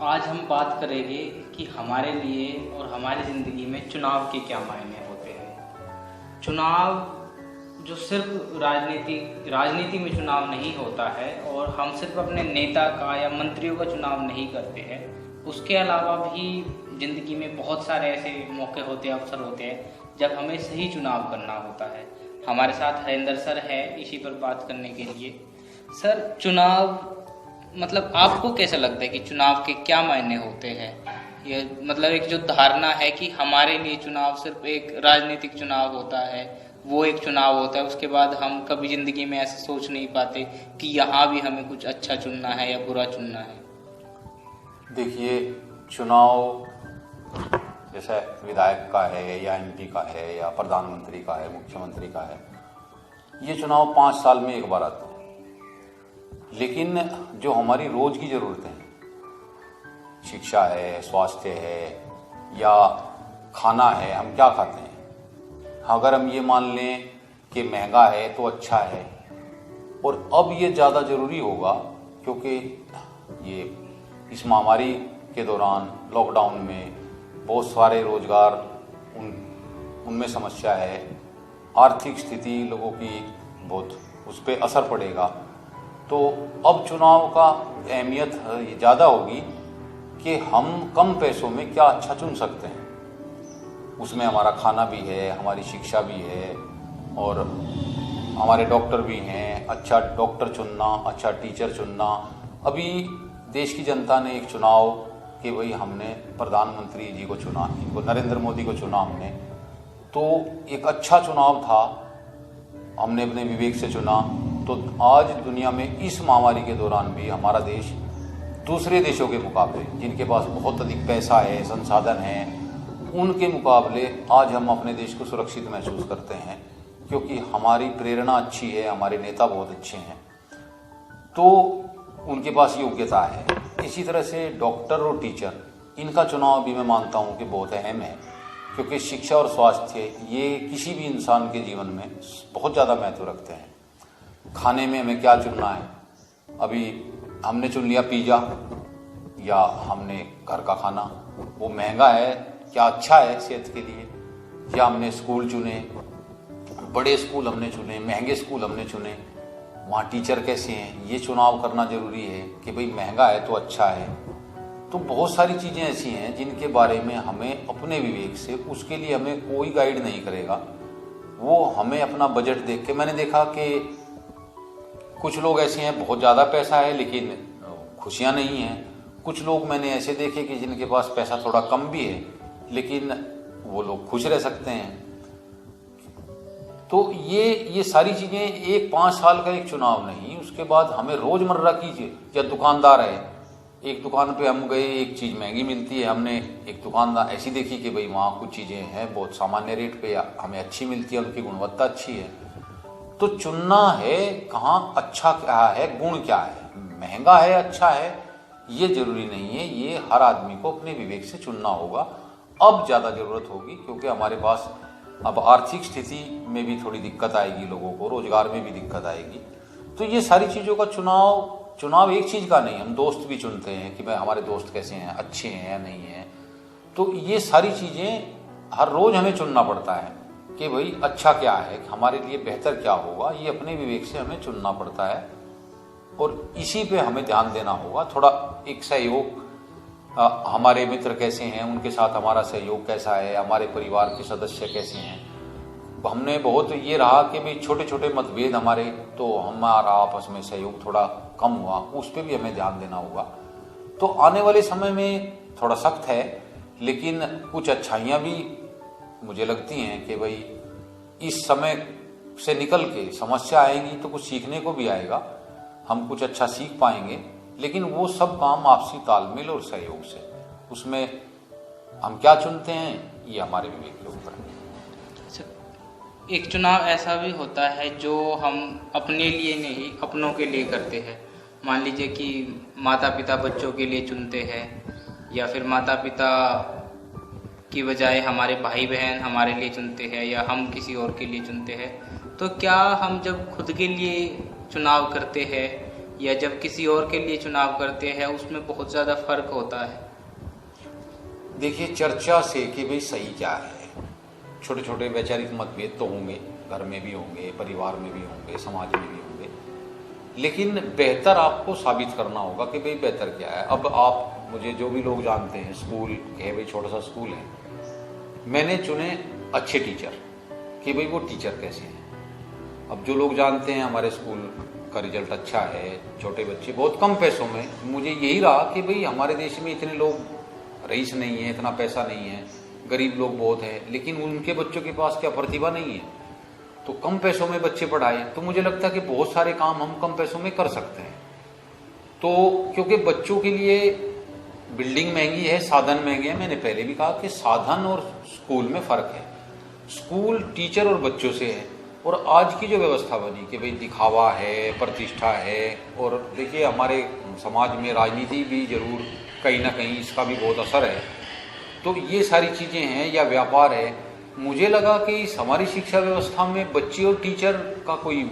आज हम बात करेंगे कि हमारे लिए और हमारी ज़िंदगी में चुनाव के क्या मायने होते हैं। चुनाव जो सिर्फ राजनीति में चुनाव नहीं होता है और हम सिर्फ अपने नेता का या मंत्रियों का चुनाव नहीं करते हैं, उसके अलावा भी ज़िंदगी में बहुत सारे ऐसे मौके होते हैं, अवसर होते हैं जब हमें सही चुनाव करना होता है। हमारे साथ हरेंद्र सर है इसी पर बात करने के लिए। सर, चुनाव मतलब आपको कैसा लगता है कि चुनाव के क्या मायने होते हैं? ये मतलब एक जो धारणा है कि हमारे लिए चुनाव सिर्फ एक राजनीतिक चुनाव होता है, वो एक चुनाव होता है, उसके बाद हम कभी ज़िंदगी में ऐसे सोच नहीं पाते कि यहाँ भी हमें कुछ अच्छा चुनना है या बुरा चुनना है। देखिए, चुनाव जैसे विधायक का है या एमपी का है या प्रधानमंत्री का है, मुख्यमंत्री का है, ये चुनाव 5 साल में एक बार आते हैं। लेकिन जो हमारी रोज की ज़रूरतें हैं, शिक्षा है, स्वास्थ्य है या खाना है, हम क्या खाते हैं, अगर हम ये मान लें कि महंगा है तो अच्छा है, और अब ये ज़्यादा ज़रूरी होगा क्योंकि ये इस महामारी के दौरान लॉकडाउन में बहुत सारे रोजगार उनमें समस्या है, आर्थिक स्थिति लोगों की बहुत उस पर असर पड़ेगा। तो अब चुनाव का अहमियत ज़्यादा होगी कि हम कम पैसों में क्या अच्छा चुन सकते हैं। उसमें हमारा खाना भी है, हमारी शिक्षा भी है और हमारे डॉक्टर भी हैं। अच्छा डॉक्टर चुनना, अच्छा टीचर चुनना। अभी देश की जनता ने एक चुनाव कि भाई हमने प्रधानमंत्री जी को चुना, इनको नरेंद्र मोदी को चुना हमने, तो एक अच्छा चुनाव था, हमने अपने विवेक से चुना। तो आज दुनिया में इस महामारी के दौरान भी हमारा देश दूसरे देशों के मुकाबले, जिनके पास बहुत अधिक पैसा है, संसाधन हैं, उनके मुकाबले आज हम अपने देश को सुरक्षित महसूस करते हैं क्योंकि हमारी प्रेरणा अच्छी है, हमारे नेता बहुत अच्छे हैं, तो उनके पास योग्यता है। इसी तरह से डॉक्टर और टीचर, इनका चुनाव भी मैं मानता हूँ कि बहुत अहम है क्योंकि शिक्षा और स्वास्थ्य ये किसी भी इंसान के जीवन में बहुत ज़्यादा महत्व रखते हैं। खाने में हमें क्या चुनना है, अभी हमने चुन लिया पिज़्ज़ा या हमने घर का खाना, वो महंगा है, क्या अच्छा है सेहत के लिए, या हमने स्कूल चुने, बड़े स्कूल हमने चुने, महंगे स्कूल हमने चुने, वहाँ टीचर कैसे हैं, ये चुनाव करना ज़रूरी है कि भाई महंगा है तो अच्छा है। तो बहुत सारी चीज़ें ऐसी हैं जिनके बारे में हमें अपने विवेक से, उसके लिए हमें कोई गाइड नहीं करेगा, वो हमें अपना बजट देख के। मैंने देखा कि कुछ लोग ऐसे हैं बहुत ज़्यादा पैसा है लेकिन खुशियाँ नहीं हैं, कुछ लोग मैंने ऐसे देखे कि जिनके पास पैसा थोड़ा कम भी है लेकिन वो लोग खुश रह सकते हैं। तो ये सारी चीज़ें एक 5 साल का एक चुनाव नहीं, उसके बाद हमें रोज़मर्रा की, या दुकानदार है, एक दुकान पे हम गए, एक चीज़ महंगी मिलती है, हमने एक दुकानदार ऐसी देखी कि भाई वहाँ कुछ चीज़ें हैं बहुत सामान्य रेट पे हमें अच्छी मिलती है, उनकी गुणवत्ता अच्छी है। तो चुनना है कहाँ अच्छा क्या है, गुण क्या है, महंगा है अच्छा है, ये जरूरी नहीं है, ये हर आदमी को अपने विवेक से चुनना होगा। अब ज़्यादा ज़रूरत होगी क्योंकि हमारे पास अब आर्थिक स्थिति में भी थोड़ी दिक्कत आएगी, लोगों को रोजगार में भी दिक्कत आएगी। तो ये सारी चीज़ों का चुनाव एक चीज़ का नहीं, हम दोस्त भी चुनते हैं कि भाई हमारे दोस्त कैसे हैं, अच्छे हैं या नहीं हैं। तो ये सारी चीज़ें हर रोज़ हमें चुनना पड़ता है कि भाई अच्छा क्या है, हमारे लिए बेहतर क्या होगा, ये अपने विवेक से हमें चुनना पड़ता है और इसी पे हमें ध्यान देना होगा। थोड़ा एक सहयोग, हमारे मित्र कैसे हैं, उनके साथ हमारा सहयोग कैसा है, हमारे परिवार के सदस्य कैसे हैं। हमने बहुत ये रहा कि भाई छोटे छोटे मतभेद हमारे, तो हमारा आपस में सहयोग थोड़ा कम हुआ, उस पर भी हमें ध्यान देना होगा। तो आने वाले समय में थोड़ा सख्त है लेकिन कुछ अच्छाइयाँ भी मुझे लगती हैं कि भाई इस समय से निकल के समस्या आएगी तो कुछ सीखने को भी आएगा, हम कुछ अच्छा सीख पाएंगे, लेकिन वो सब काम आपसी तालमेल और सहयोग से, उसमें हम क्या चुनते हैं ये हमारे विवेक के ऊपर है। एक चुनाव ऐसा भी होता है जो हम अपने लिए नहीं अपनों के लिए करते हैं। मान लीजिए कि माता पिता बच्चों के लिए चुनते हैं या फिर माता पिता की बजाय हमारे भाई बहन हमारे लिए चुनते हैं या हम किसी और के लिए चुनते हैं। तो क्या हम जब खुद के लिए चुनाव करते हैं या जब किसी और के लिए चुनाव करते हैं उसमें बहुत ज़्यादा फर्क होता है? देखिए, चर्चा से कि भाई सही क्या है, छोटे छोटे वैचारिक मतभेद तो होंगे, घर में भी होंगे, परिवार में भी होंगे, समाज में भी होंगे, लेकिन बेहतर आपको साबित करना होगा कि भाई बेहतर क्या है। अब आप मुझे जो भी लोग जानते हैं, स्कूल है भाई, छोटा सा स्कूल है, मैंने चुने अच्छे टीचर कि भाई वो टीचर कैसे हैं। अब जो लोग जानते हैं हमारे स्कूल का रिजल्ट अच्छा है, छोटे बच्चे, बहुत कम पैसों में, मुझे यही रहा कि भाई हमारे देश में इतने लोग रईस नहीं है, इतना पैसा नहीं है, गरीब लोग बहुत हैं, लेकिन उनके बच्चों के पास क्या प्रतिभा नहीं है, तो कम पैसों में बच्चे पढ़ाए, तो मुझे लगता है कि बहुत सारे काम हम कम पैसों में कर सकते हैं। तो क्योंकि बच्चों के लिए बिल्डिंग महंगी है, साधन महंगे हैं, मैंने पहले भी कहा कि साधन और स्कूल में फर्क है। स्कूल टीचर और बच्चों से है, और आज की जो व्यवस्था बनी कि भाई दिखावा है, प्रतिष्ठा है, और देखिए हमारे समाज में राजनीति भी जरूर कहीं ना कहीं इसका भी बहुत असर है, तो ये सारी चीज़ें हैं, या व्यापार है। मुझे लगा कि इस हमारी शिक्षा व्यवस्था में बच्चे और टीचर का कोई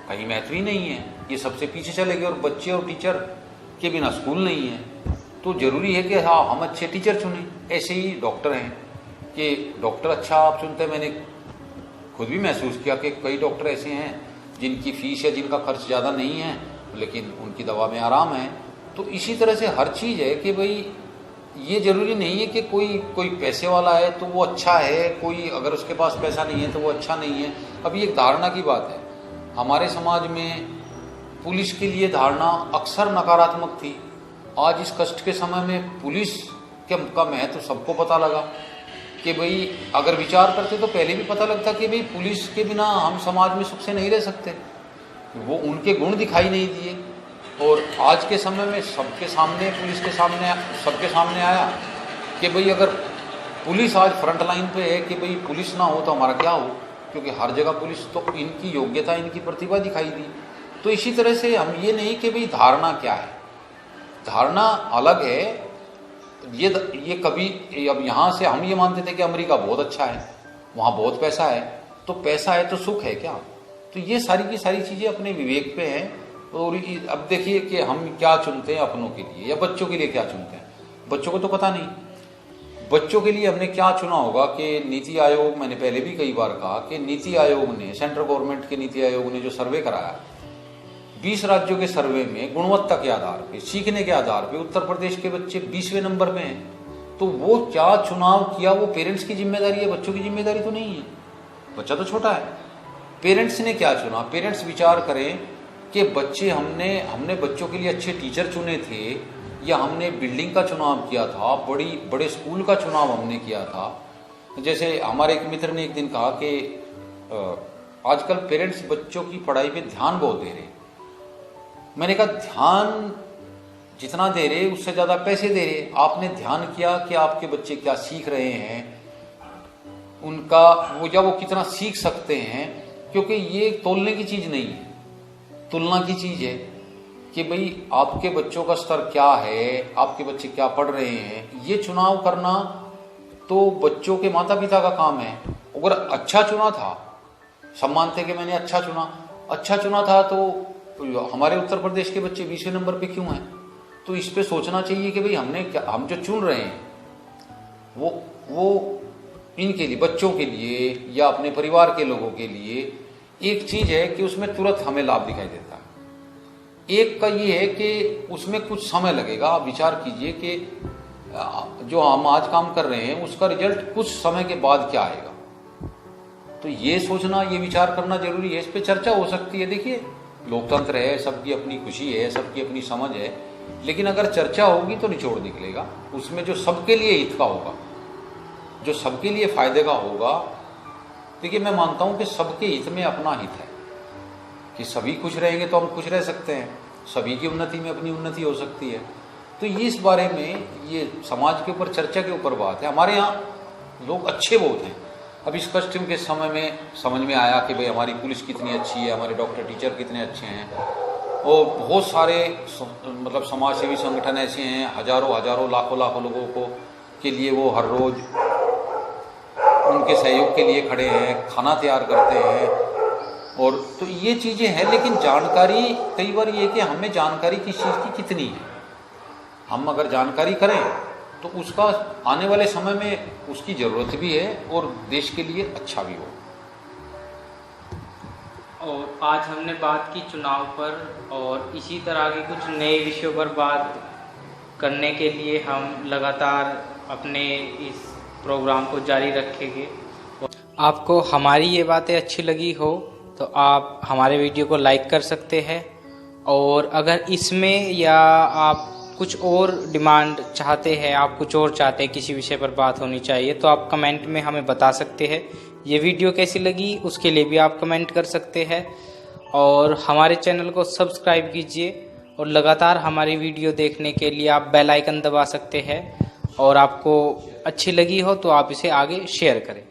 कहीं महत्व ही नहीं है, ये सबसे पीछे चले गए, और बच्चे और टीचर के बिना स्कूल नहीं है, तो जरूरी है कि हाँ हम अच्छे टीचर चुनें। ऐसे ही डॉक्टर हैं कि डॉक्टर अच्छा आप चुनते हैं, मैंने खुद भी महसूस किया कि कई डॉक्टर ऐसे हैं जिनकी फीस या जिनका खर्च ज़्यादा नहीं है, लेकिन उनकी दवा में आराम है। तो इसी तरह से हर चीज़ है कि भाई ये जरूरी नहीं है कि कोई पैसे वाला है तो वो अच्छा है, कोई अगर उसके पास पैसा नहीं है तो वो अच्छा नहीं है। अब ये एक धारणा की बात है, हमारे समाज में पुलिस के लिए धारणा अक्सर नकारात्मक थी। आज इस कष्ट के समय में पुलिस का महत्व सबको पता लगा कि भाई अगर विचार करते तो पहले भी पता लगता कि भाई पुलिस के बिना हम समाज में सुख से नहीं रह सकते, वो उनके गुण दिखाई नहीं दिए। और आज के समय में सबके सामने, पुलिस के सामने, सबके सामने आया कि भाई अगर पुलिस आज फ्रंट लाइन पे है कि भाई पुलिस ना हो तो हमारा क्या हो, क्योंकि हर जगह पुलिस, तो इनकी योग्यता, इनकी प्रतिभा दिखाई दी। तो इसी तरह से हम ये नहीं कि भाई धारणा क्या है, धारणा अलग है। ये कभी अब यहाँ से हम ये मानते थे कि अमेरिका बहुत अच्छा है, वहाँ बहुत पैसा है, तो पैसा है तो सुख है क्या? तो ये सारी की सारी चीज़ें अपने विवेक पे हैं। और अब देखिए कि हम क्या चुनते हैं अपनों के लिए या बच्चों के लिए क्या चुनते हैं, बच्चों को तो पता नहीं। बच्चों के लिए हमने क्या चुना होगा कि नीति आयोग, मैंने पहले भी कई बार कहा कि नीति आयोग ने, सेंट्रल गवर्नमेंट के नीति आयोग ने जो सर्वे कराया, 20 राज्यों के सर्वे में गुणवत्ता के आधार पे, सीखने के आधार पे उत्तर प्रदेश के बच्चे 20वें नंबर पे हैं। तो वो क्या चुनाव किया, वो पेरेंट्स की जिम्मेदारी है, बच्चों की जिम्मेदारी तो नहीं है, बच्चा तो छोटा है। पेरेंट्स ने क्या चुना, पेरेंट्स विचार करें कि बच्चे, हमने बच्चों के लिए अच्छे टीचर चुने थे, या हमने बिल्डिंग का चुनाव किया था, बड़े स्कूल का चुनाव हमने किया था। जैसे हमारे एक मित्र ने एक दिन कहा कि आजकल पेरेंट्स बच्चों की पढ़ाई पे ध्यान बहुत दे रहे। मैंने कहा ध्यान जितना दे रहे उससे ज़्यादा पैसे दे रहे। आपने ध्यान किया कि आपके बच्चे क्या सीख रहे हैं, उनका वो कितना सीख सकते हैं, क्योंकि ये तोलने की चीज़ नहीं है, तुलना की चीज़ है कि भाई आपके बच्चों का स्तर क्या है, आपके बच्चे क्या पढ़ रहे हैं। ये चुनाव करना तो बच्चों के माता पिता का काम है। अगर अच्छा चुना था, सब मानते कि मैंने अच्छा चुना था, तो हमारे उत्तर प्रदेश के बच्चे 20वें नंबर पे क्यों हैं? तो इस पे सोचना चाहिए कि भाई हम जो चुन रहे हैं वो इनके लिए, बच्चों के लिए या अपने परिवार के लोगों के लिए। एक चीज है कि उसमें तुरंत हमें लाभ दिखाई देता है, एक का ये है कि उसमें कुछ समय लगेगा। आप विचार कीजिए कि जो हम आज काम कर रहे हैं उसका रिजल्ट कुछ समय के बाद क्या आएगा। तो ये सोचना, ये विचार करना जरूरी है, इस पे चर्चा हो सकती है। देखिए लोकतंत्र है, सबकी अपनी खुशी है, सबकी अपनी समझ है, लेकिन अगर चर्चा होगी तो निचोड़ निकलेगा, उसमें जो सबके लिए हित का होगा, जो सबके लिए फायदे का होगा। देखिए मैं मानता हूं कि सबके हित में अपना हित है, कि सभी खुश रहेंगे तो हम खुश रह सकते हैं, सभी की उन्नति में अपनी उन्नति हो सकती है। तो ये इस बारे में, ये समाज के ऊपर, चर्चा के ऊपर बात है। हमारे यहाँ लोग अच्छे बहुत हैं। अब इस कष्ट के समय में समझ में आया कि भाई हमारी पुलिस कितनी अच्छी है, हमारे डॉक्टर टीचर कितने अच्छे हैं, और बहुत सारे मतलब समाज सेवी संगठन ऐसे हैं, हजारों लाखों लोगों को के लिए वो हर रोज उनके सहयोग के लिए खड़े हैं, खाना तैयार करते हैं, और तो ये चीज़ें हैं, लेकिन जानकारी कई बार ये कि हमें जानकारी किस चीज़ की कितनी है। हम अगर जानकारी करें तो उसका आने वाले समय में उसकी ज़रूरत भी है और देश के लिए अच्छा भी हो। और आज हमने बात की चुनाव पर, और इसी तरह के कुछ नए विषयों पर बात करने के लिए हम लगातार अपने इस प्रोग्राम को जारी रखेंगे। आपको हमारी ये बातें अच्छी लगी हो तो आप हमारे वीडियो को लाइक कर सकते हैं, और अगर इसमें या आप कुछ और डिमांड चाहते हैं, आप कुछ और चाहते हैं, किसी विषय पर बात होनी चाहिए, तो आप कमेंट में हमें बता सकते हैं। ये वीडियो कैसी लगी उसके लिए भी आप कमेंट कर सकते हैं, और हमारे चैनल को सब्सक्राइब कीजिए, और लगातार हमारी वीडियो देखने के लिए आप बेल आइकन दबा सकते हैं, और आपको अच्छी लगी हो तो आप इसे आगे शेयर करें।